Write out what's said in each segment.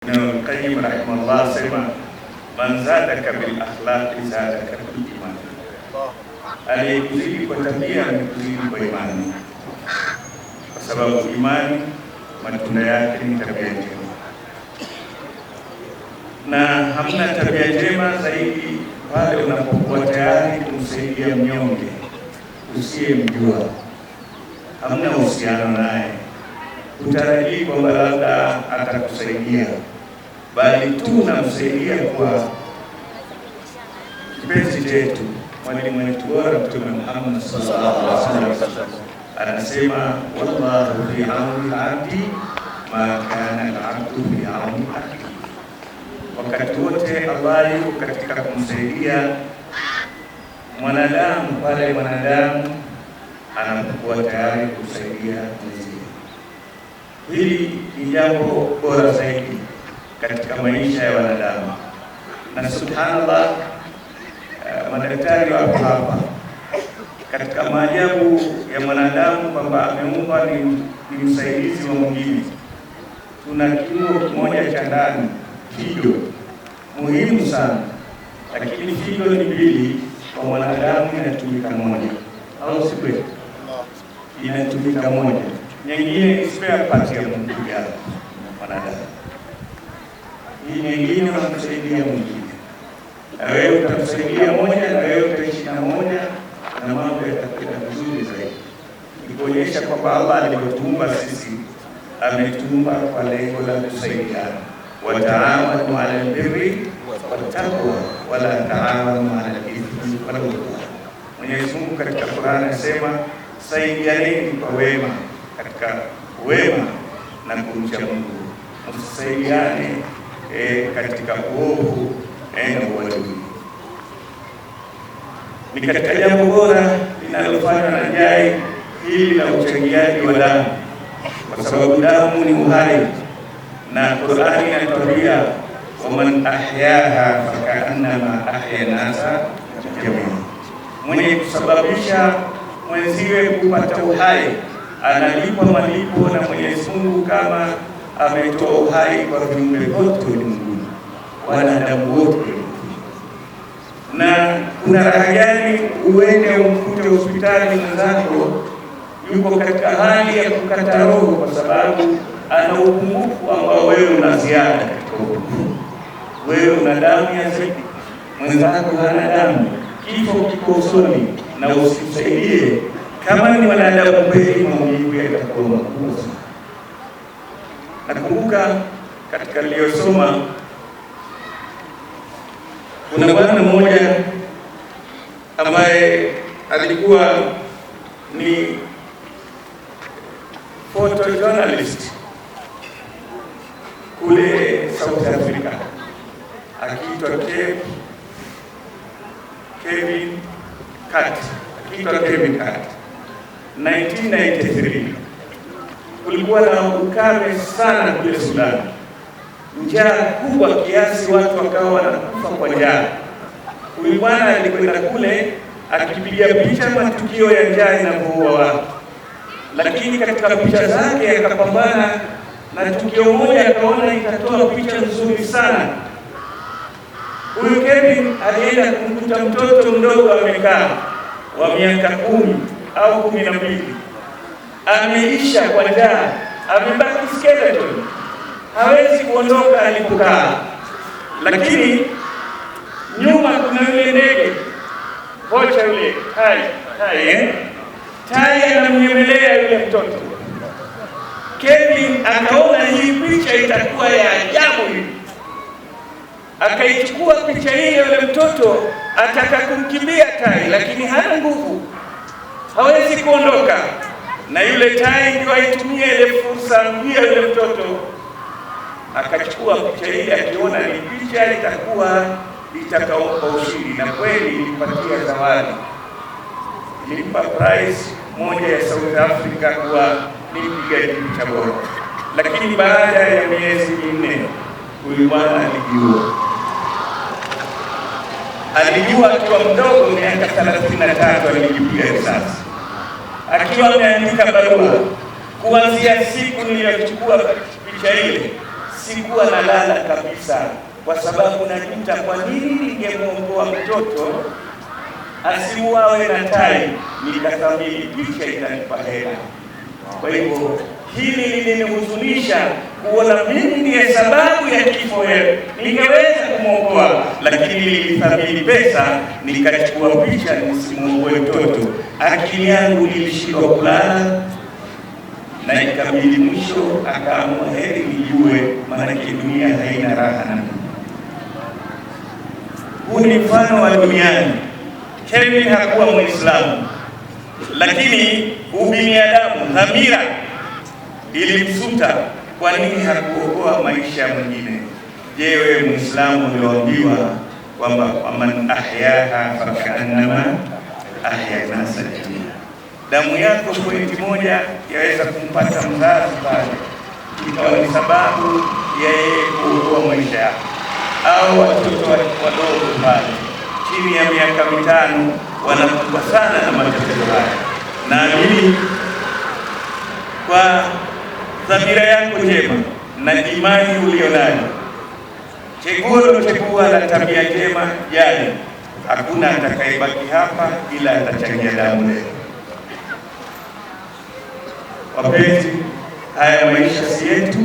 Ibn Qayyim rahimahullah sema man zadaka bil akhlaqi zadaka bil iman, aliyekuzidi kwa tabia amekuzidi kwa imani, kwa sababu imani matunda yake ni tabia njema, na hamna tabia njema zaidi pale unapokuwa tayari kumsaidia mnyonge usiyemjua, hamna uhusiano naye, utarajii kwamba labda atakusaidia, bali tu unamsaidia kwa kipenzi chetu. Mwalimu wetu bora Mtume Muhammad sallallahu alaihi wasallam anasema, wallahu fi auni al-abdi ma kana al-abdu fi auni akhihi, wakati wote Allah yuko katika kumsaidia mwanadamu pale mwanadamu anapokuwa tayari kusaidia mwenzie. Hili ni jambo bora zaidi katika maisha ya wanadamu, na subhanallah, madaktari wapo hapa katika maajabu ya mwanadamu kwamba ameumbwa ni msaidizi wa mwingine. Tuna kiungo kimoja cha ndani, figo, muhimu sana, lakini figo ni mbili, kwa mwanadamu inatumika moja, au si kweli? Inatumika moja, nyingine spare part ya mwanadamu, hii nyingine wanamsaidia mwingine. Na wewe utamsaidia moja, na wewe utaishi na moja, na mambo yatakwenda vizuri zaidi. Ni kuonyesha kwamba Allah alivyotuumba sisi ametuumba kwa lengo la kusaidiana. Wa taawanu 'ala al-birri wat-taqwa wa la taawanu 'ala al-ithmi wal-'udwan. Mwenyezi Mungu katika Qur'an anasema, saidianeni kwa wema, katika wema na kumcha Mungu, msaidiane katika uovu na uadui. Ni katika jambo bora linalofanywa na JAI hili la uchangiaji wa damu, kwa sababu damu ni uhai, na Qur'ani inatuambia, waman ahyaha fakaannama ahya nasa jamia, mwenye kusababisha mwenziwe kupata uhai analipwa malipo na Mwenyezi Mungu kama ametoa uhai kwa viumbe vyote ulimwenguni, wanadamu wote. Na kuna raha gani uende umkute hospitali mwenzako yuko katika hali ya kukata roho kwa sababu ana upungufu ambao wewe una ziada katika upungufu. Wewe una damu ya zaidi, mwenzako hana damu, kifo kiko usoni, na usimsaidie. Kama ni wanadamu kweli, maumivu yatakuwa makubwa sana. Nakumbuka katika niliyosoma, kuna bwana mmoja ambaye alikuwa ni photojournalist kule South Africa, akiitwa Kevin Cat. 1993 kulikuwa na ukame sana kule Sudan, njaa kubwa kiasi watu wakawa wanakufa kwa njaa. Huyu bwana alikwenda kule akipiga picha matukio ya njaa inavyoua watu, lakini katika picha zake akapambana na tukio moja, akaona itatoa picha nzuri sana. Huyu Kevin alienda kumkuta mtoto mdogo amekaa wa miaka 10 au 12, ameisha kwa njaa, amebaki skeleton, hawezi kuondoka alipokaa. Lakini nyuma kuna yule ndege kocha, yule tai anamnyemelea yule mtoto. Kevin akaona hii picha itakuwa ya ajabu hivi, akaichukua picha hii. Yule mtoto ataka kumkimbia tai, lakini hana nguvu, hawezi kuondoka, na yule tai ndio aitumie ile fursa mbia yule mtoto. Akachukua picha hii akiona ni picha itakuwa itakaompa ushindi, na kweli ilipatia zawadi, ilimpa prize moja ya South Africa kwa ni mpigaji picha bora. Lakini baada ya miezi 4 huyu bwana alijua akiwa mdogo, miaka 33, alijipiga risasi akiwa ameandika barua, kuanzia siku niliyochukua picha ile sikuwa nalala kabisa, kwa sababu najuta kwa nini ningemwokoa mtoto asiuawe na tai, nikathamini picha itanipa hela. Kwa hivyo hili lilinihuzunisha kuona mimi ndiye sababu ya kifo yake. Ningeweza kumwokoa, lakini nilithamini pesa, nikachukua picha nisimwokoe mtoto. Akili yangu ilishindwa kulala, na ikabidi mwisho akaamua heri nijue, maana dunia haina raha na mimi. Huu ni mfano wa duniani. Kevin hakuwa Muislamu, lakini ubinadamu, dhamira ilimsuta. Kwa nini hakuokoa maisha mwingine? Je, wewe Muislamu ulioambiwa kwamba man ahyaha fakaannama ahya nasa jamia, damu yako pointi moja yaweza kumpata mzazi pale, ikawa ni sababu ya yeye kuokoa maisha yako, au watoto wadogo pale chini ya miaka 5 wanakumbwa sana na matatizo haya. Naamini kwa dhamira yako njema na imani ulionayo, chagua la tabia njema jana, hakuna atakayebaki hapa ila atachangia damu leo. Wapenzi, haya maisha si yetu,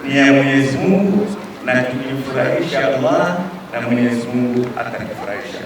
ni ya Mwenyezi Mungu, na tukimfurahisha Allah na Mwenyezi Mungu atakufurahisha.